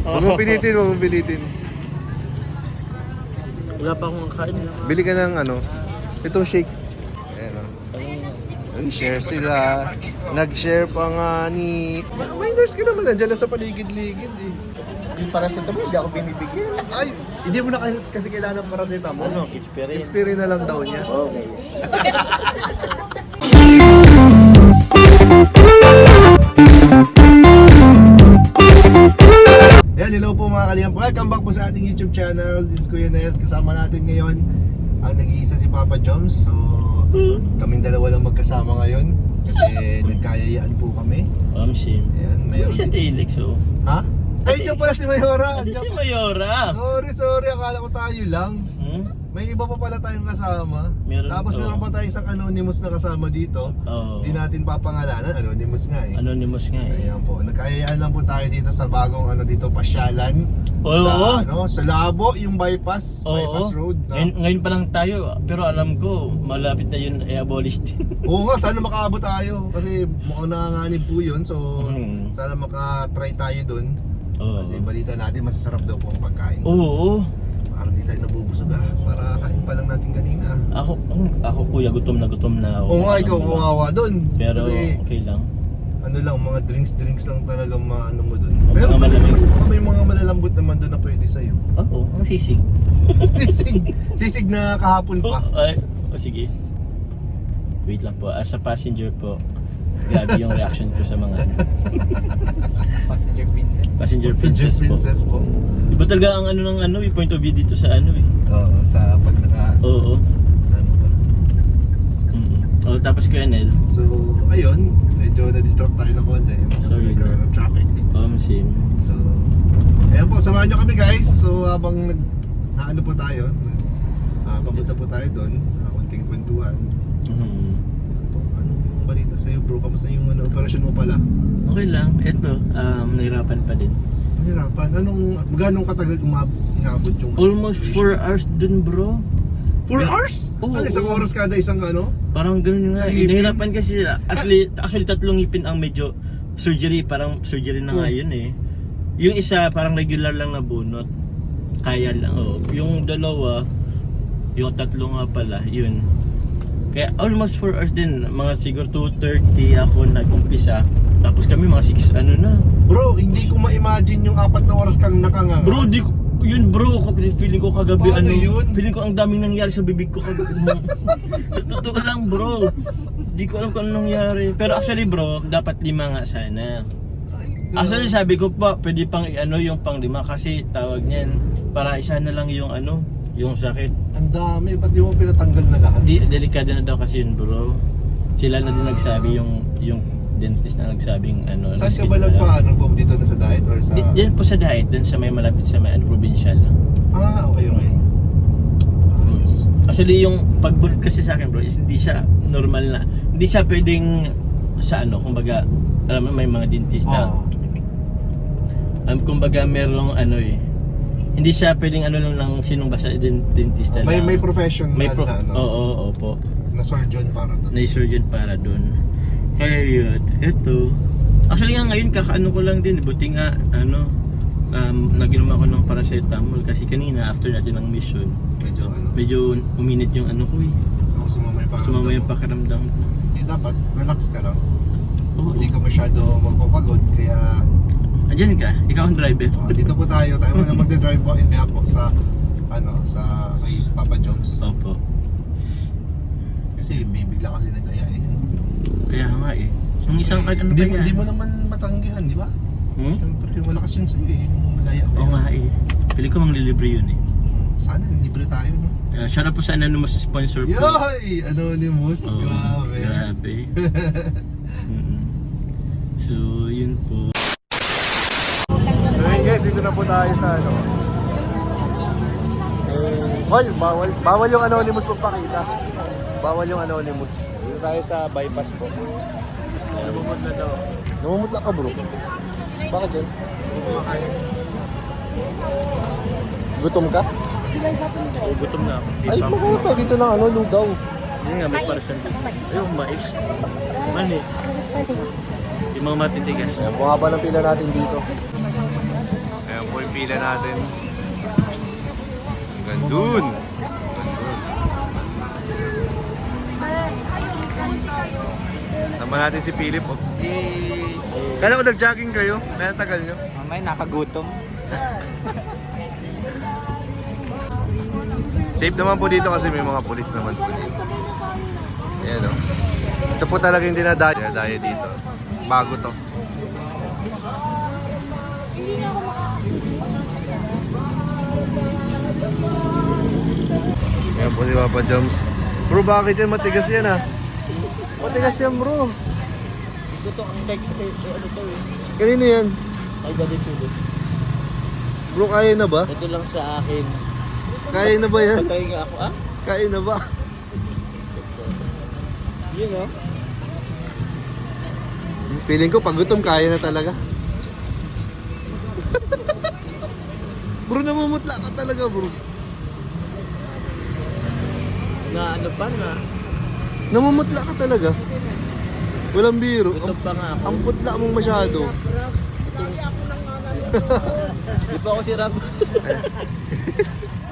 Huwag mong pilitin, huwag mong pilitin. Wala pa akong kain. Bili ka ng ano, itong shake. Ayan o. Ay, share sila. Nag-share pa nga ni... Minors ka naman, nandiyan lang sa paligid-ligid eh. Yung paracetamol, hindi ako binibigyan. Ay, hindi mo na kasi kailangan ng paracetamol. Ano, Kisperi. Kispiri na lang daw niya. Okay. Ayan, hello po mga kalingap. Welcome back po sa ating YouTube channel. This is Kuya Nel. Kasama natin ngayon ang nag-iisa si Papa Joms. So, kaming dalawa lang magkasama ngayon kasi nagkayayaan po kami. Sim. Ayan, mayroon. Sa Tilix, oh. Ha? Ay, diyan pala si Mayora. Ano si Mayora? Sorry. Akala ko tayo lang. Hmm? May iba pa pala tayong kasama. Meron, Tapos meron pa tayong isang anonymous na kasama dito. Oo. Hindi natin papangalanan. Anonymous nga eh. Anonymous nga eh. Ayan po. Nagkayayaan lang po tayo dito sa bagong dito pasyalan. Oo. Sa Labo, yung bypass road. Ngayon pa lang tayo, pero alam ko, malapit na yun i-abolish din. Oo nga, sana makaabot tayo. Kasi mukhang nanganganib po yun. So, sana makatry tayo dun. Oo. Kasi balita natin, masasarap daw po ang pagkain. Oo. Parang di tayo nabubusog Para kain pa lang natin kanina. Ako kuya, gutom na ako. Oo nga, ikaw kawawa dun. Pero kasi, okay lang. ano lang, mga drinks lang talaga maano mo dun. Mga Pero pwede malamig. naman baka may mga malalambot naman dun na pwede sa'yo. Oo, ang sisig. Sisig na kahapon pa. Sige. Wait lang po, as a passenger po, grabe yung reaction ko sa mga Passenger princess. passenger princess po. po. Iba talaga ang yung point of view dito sa Oo, sa pag Oo. ano ba. Oh, tapos Kuya Nel. So, ayun, medyo na-distract tayo ng konti kasi Sorry, nagkaroon ng traffic. Sim. So, ayan po, samahan nyo kami guys. So, habang ano po tayo, papunta po tayo doon, konting kwentuhan. Ayan po, anong balita sa'yo bro? Kamusta yung operasyon mo pala? Okay lang. Eto, nahirapan pa din. Nahirapan. Ganong katagal inabot yung... Almost 4 hours dun, bro. 4 hours? Oo, Isang oo. oras kada isang Parang ganun nga. Sa ngipin? Nahirapan kasi sila. Actually, tatlong ngipin ang medyo surgery. Parang surgery na nga yun eh. Yung isa, parang regular lang na bunot. Kaya lang. Yung dalawa, yung tatlo nga pala, yun. Kaya almost 4 hours din. Mga siguro 2:30 ako nag-umpisa. Tapos kami mga 6 na. Bro, hindi ko ma-imagine yung 4 na oras kang nakanganga. Bro, yun bro, feeling ko kagabi Paano yun? Feeling ko ang daming nangyari sa bibig ko kagabi. Sa totoo lang bro. Di ko alam kung anong nangyari. Pero actually bro, dapat 5 nga sana. Actually sabi ko pa, pwede pang yung pang 5 kasi tawag niyan para isa na lang yung yung sakit. Ang dami, ba't di mo pinatanggal na lahat? Delikado na daw kasi yun bro. Sila na din nagsabi yung dentist na nagsabing Saan ka ba nagpaano po dito na sa diet or sa... Diyan po sa diet, din sa may malapit sa may provincial. Okay. Actually yung pagbulot kasi sa akin bro is hindi siya normal na. Hindi siya pwedeng sa kumbaga alam mo may mga dentista. Kumbaga merong hindi siya pwedeng lang ng sinong basta dentista lang. May professional na opo. Na surgeon para doon. Na surgeon para doon. Kaya yun, eto. Actually nga ngayon kakaano ko lang din, buti nga naginom ako ng paracetamol kasi kanina after natin ng mission. Medyo uminit yung ko eh. Sumama yung pakiramdam ko. Kaya dapat relax ka lang. Oo. Hindi ka masyado magpapagod kaya Andiyan ka? Ikaw ang driver? dito po tayo muna magde-drive po in behalf po sa sa kay Papa Joms. Opo. Kasi bibigla kasi nagaya Kaya nga eh. Yung isang Hindi mo naman matanggihan, di ba? Siyempre, malakas yun sa'yo yung malaya. Oo nga eh. Pili ko manglilibre yun eh. Sana, libre tayo, no? Shout out po sa Anonymous sponsor po. Yoy! Anonymous, Oh, grabe. Grabe. So, yun po. So yun guys, dito na po tayo sa hoy, bawal yung Anonymous magpakita. Bawal yung Anonymous. Dito tayo sa bypass po. Namumutla daw. Namumutla ka bro. Bakit yan? Gutom ka? Gutom na ako. Ay, makita dito na lugaw. Yun nga, may parson. Ayun, mais. Mani. Yung mga matitigas. Ayan po, haba ng pila natin dito. Ayan po pila natin. Hanggang dun. Sama natin si Philip. Oh. Kala ko nag-jogging kayo. Kaya tagal nyo. Mamay, nakagutom. Safe naman po dito kasi may mga pulis naman po dito. Ayan o. Ito po talaga yung dinadayo dito. Bago to. Ayan po si Papa Joms. Bro, bakit yan? Matigas yan ah. Matigas yan bro. Ito ang check kasi ano to eh. Kanino yan? Ay, dali tulo. Bro, kaya na ba? Ito lang sa akin. Kaya na ba yan? Patay nga ako, ah? Kaya na ba? Yun oh. Feeling ko pag gutom kaya na talaga. Bro, namumutla ka talaga bro. Na ano pa na? Namumutla ka talaga. Walang biro. Gutom pa nga ako. Ang putla mong masyado. Di pa ako si Rob.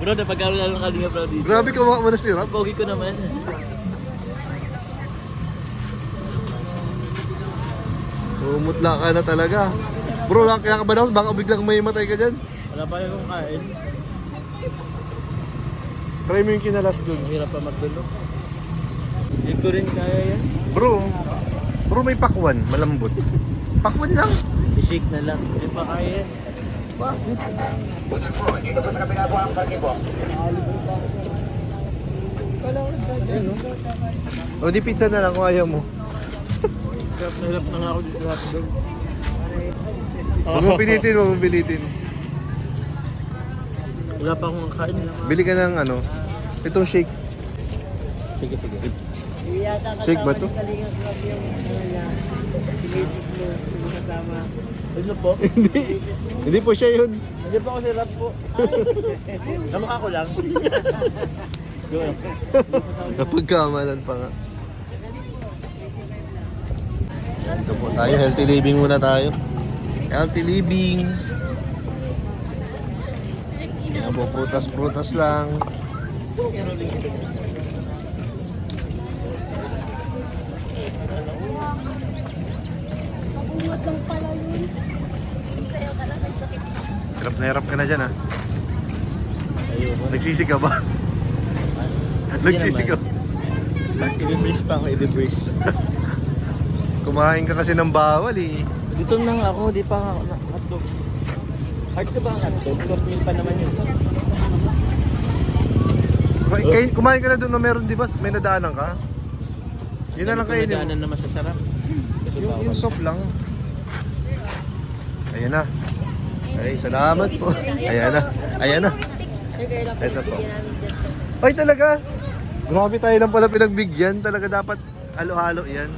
Bro, napagkaroon lang kalinga bro dito. Grabe ka mo na sirap. Pogi ko naman. Namumutla ka na talaga. Bro, kaya ka ba daw? Baka biglang may matay ka dyan. Wala pa akong kain. Try mo yung kinalas dun. Ang hirap pa magdulog. Hindi ko rin kaya yan. Bro, may pakwan. Malambot. Pakwan lang. I-shake na lang. Hindi pa kaya yan. Bakit? Ayan, no? O di pizza na lang kung ayaw mo. Hirap na hirap na nga ako dito sa hotdog. Huwag mong pilitin, huwag mong pilitin. Wala pa akong kain. Bili ka ng ano, itong shake. Sige, sige. Shake ba to? Ano po? Hindi po siya yun. Hindi pa ako si Rob po. Namukha ko lang. Go. Napagkamalan pa nga. Ito po tayo, healthy living muna tayo. Healthy living. Yan po, prutas-prutas lang. Hirap ka na dyan ah. Ayoko. Nagsisi ka ba? Nagsisi ka. I-breeze pa ako, i-breeze. Kumain ka kasi ng bawal eh. Gutom lang ako, di pa nga ako hotdog. Hard ka ba ang hotdog? Short meal pa naman yun. Kumain ka na doon na meron di ba? May nadaanan ka? Yun na lang kainin mo. Daanan na masasarap. Yung soup lang. Ayan na. Ay, salamat po. Ayan na. Ayan na. Ito po. Ay, talaga. Grabe tayo lang pala pinagbigyan. Talaga dapat halo-halo yan.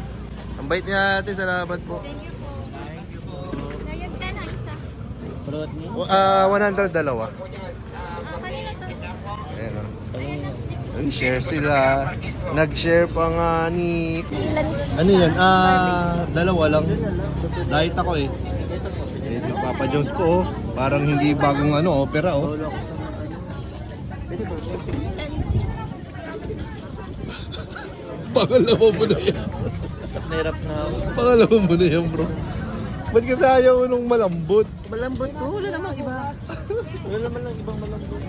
Ang bait niya natin. Salamat po. Fruit meal? 100 dalawa. Kanina to. Ayan o. Ayan, nag-stick. Ay, share sila. Nag-share pa nga ni... Ilan Ano yan? Dalawa lang. Diet ako eh. Eh, si Papa Jones po oh. Parang hindi bagong ano, opera oh. Pangalawa mo na yan. Nahirap na ako. Pangalawa mo na yan bro. Ba't kasi ayaw mo nung malambot? Malambot to, wala namang iba. Wala naman lang ibang malambot.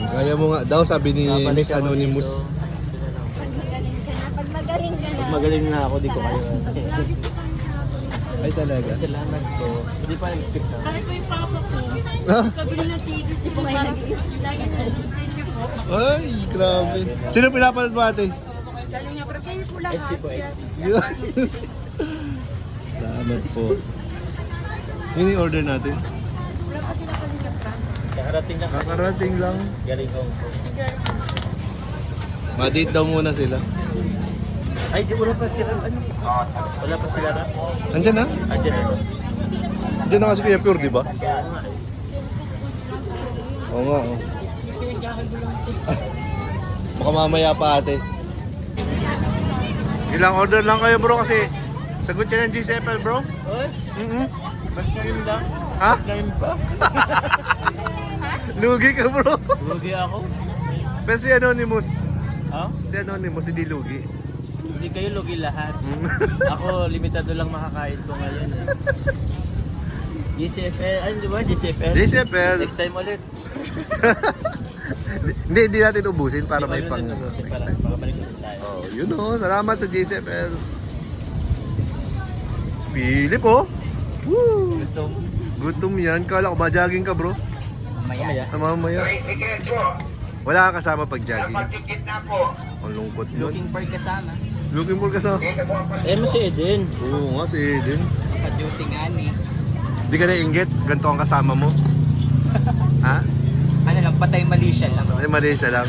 Kaya mo nga daw, sabi ni Miss Anonymous. Pag magaling ka na. Pag magaling na ako, di ko kaya. Ay talaga. Salamat ko. Hindi pa nag-skip na. Kahit may papa ko. Ah, Kabili ng TV si may nag-i-skip. Lagi na ay, grabe. Sino pinapanood mo ate? Galing niya, pero kayo po lang. Etsy po, Etsy. Salamat po. Yun yung order natin. Wala pa sila kalingap. Kakarating lang. Kakarating lang. Galing Hong Kong. Ma-date daw muna sila. Ay, di wala pa sila. Ano? Wala pa sila na? Andyan na? Andiyan na. Andyan na nga si Kuya Pure, di ba? Kaya nga. Oo nga, oh. Baka mamaya pa ate. Ilang order lang kayo bro kasi sagot yan ng G7 bro. Oy, Mm-hmm. basta yun lang. Ha? Nine pa. Lugi ka bro. Lugi ako. Pero si Anonymous. Ha? Si Anonymous, hindi lugi. Hindi kayo lugi lahat. Ako, limitado lang makakain ko ngayon eh. GCFL, ano di ba? GCFL? JCFL. Next time ulit. Hindi natin ubusin para may Hindi pang ko ulit next para time. makabalik ulit tayo. Oh, yun oh. Salamat sa JCFL. Si Philip oh. Woo! Gutom. Gutom yan. Kala ko ba jogging ka bro? Mamaya. Mamaya. Wala ka kasama pag jogging. Ang lungkot nun. Looking for kasama. Looking for kasama. Eh mo si Eden. Oo nga si Eden. Pa-duty nga ni. Hindi ka nainggit? Ganito ang kasama mo? Ha? Ano lang, patay mali siya lang. Ay, mali siya lang.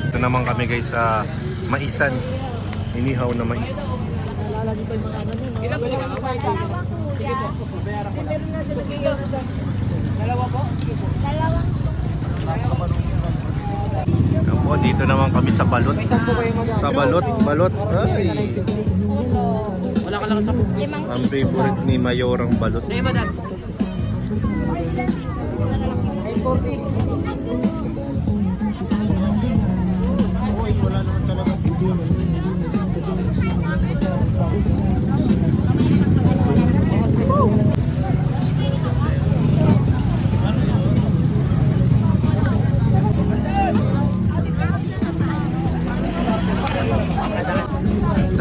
Ito naman kami guys sa maisan. Inihaw na mais. Ako, dito naman kami sa balot. Sa balot, balot. Ay, Wala ka lang sa ang favorite ni Mayorang balot.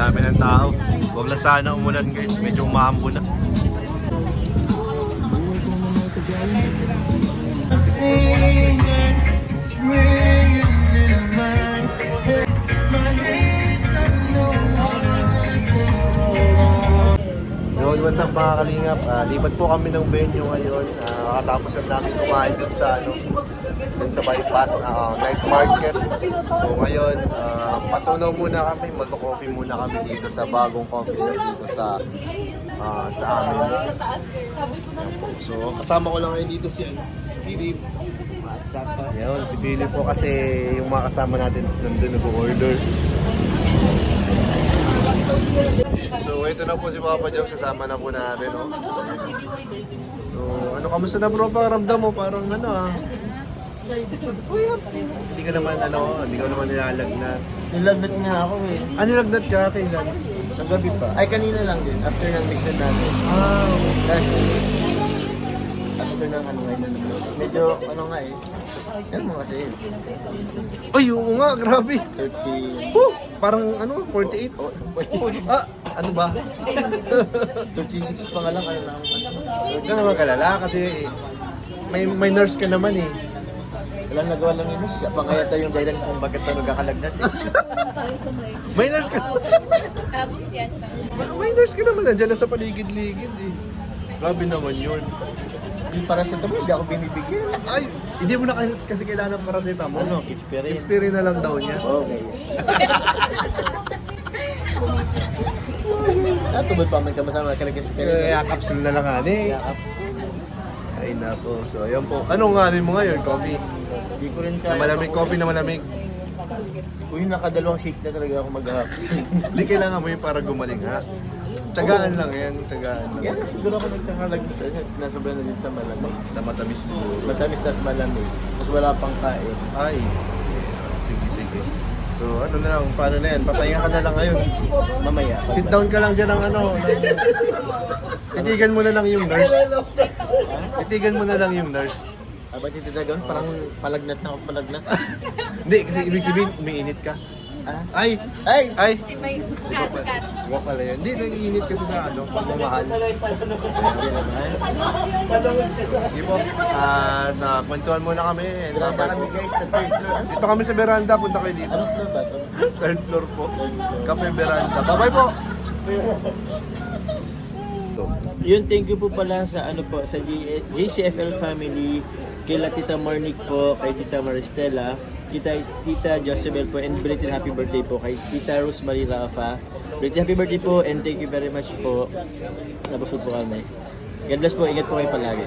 Dami ng tao. Huwag lang sana umulan guys, medyo maambo na. Yun, what's up mga kalingap? Lipat po kami ng venue ngayon. Kakatapos na namin kumain dun sa dun sa bypass, night market. So ngayon, patunaw muna kami, mag-coffee muna kami dito sa bagong coffee shop dito sa amin. So kasama ko lang ngayon dito si Philip. Yun, si Philip po kasi yung mga kasama natin is nandun nag-order. So ito na po si Papa Joe, sasama na po natin. Oh. So ano, kamusta na bro? Pakiramdam mo parang hindi ka naman hindi ka naman nilalagnat. Nilagnat nga ako eh. Nilagnat ka? Kailan? Kagabi pa. Ay, kanina lang din. After ng mission natin. Okay. Tapos, after ng ngayon. Medyo, nga eh. Yan mo kasi. Ay, oo nga, grabe. 30... Parang 48? Ano ba? 36 pa nga lang. Ano na ako. Huwag ka naman kalala kasi may nurse ka naman eh. Walang nagawa lang yun. Siya pa kaya tayo yung dahilan kung bakit tayo nagkakalagnat eh. May nurse ka. May nurse ka naman. Nandiyan na sa paligid-ligid eh. Grabe naman yun. Yung paracetamol, hindi ako binibigyan. Ay, hindi mo na kasi kailangan ng paracetamol. Ano? Kispirin. Ispirin na lang daw niya. Okay. Tubod pa man ka masama ka nag-kispirin. Kaya capsule na lang ani. Ay nako. So ayan po. Anong nganin mo ngayon? Coffee? Hindi ko rin Na kaya. malamig, coffee na malamig. Uy, nakadalawang shake na talaga ako mag-happy. Hindi kailangan mo yun para gumaling ha. Tagaan lang yan, tagaan lang. Yan, siguro ako nagkakalagnat. Nasobra na din sa malamig. Sa matamis siguro. Matamis na sa malamig. Mas wala pang kain. Ay, sige. So ano na lang, paano na yan? Papahinga ka na lang ngayon. Mamaya. Sit down ka lang dyan ng titigan mo na lang yung nurse. Titigan mo na lang yung nurse. Ba't ito na gawin? Parang palagnat na ako palagnat. Hindi, kasi ibig sabihin, umiinit ka. Ah? Ay! Ay! May cut. Huwag pala yan. Hindi, nag-iinit kasi sa pagmamahal. Hindi naman. Sige po, nakwentuhan muna kami. And Grabe kami guys sa third floor. dito kami sa veranda, punta kayo dito. Anong floor ba ito? Third floor po. Kami veranda. Bye-bye po! Yun, thank you po pala sa sa JCFL family, kay Tita Marnick po, kay Tita Maristela, Tita Josabel po, and belated happy birthday po kay Tita Rosemary Rafa. Belated happy birthday po and thank you very much po. Nabusog po kami. God bless po, ingat po kayo palagi.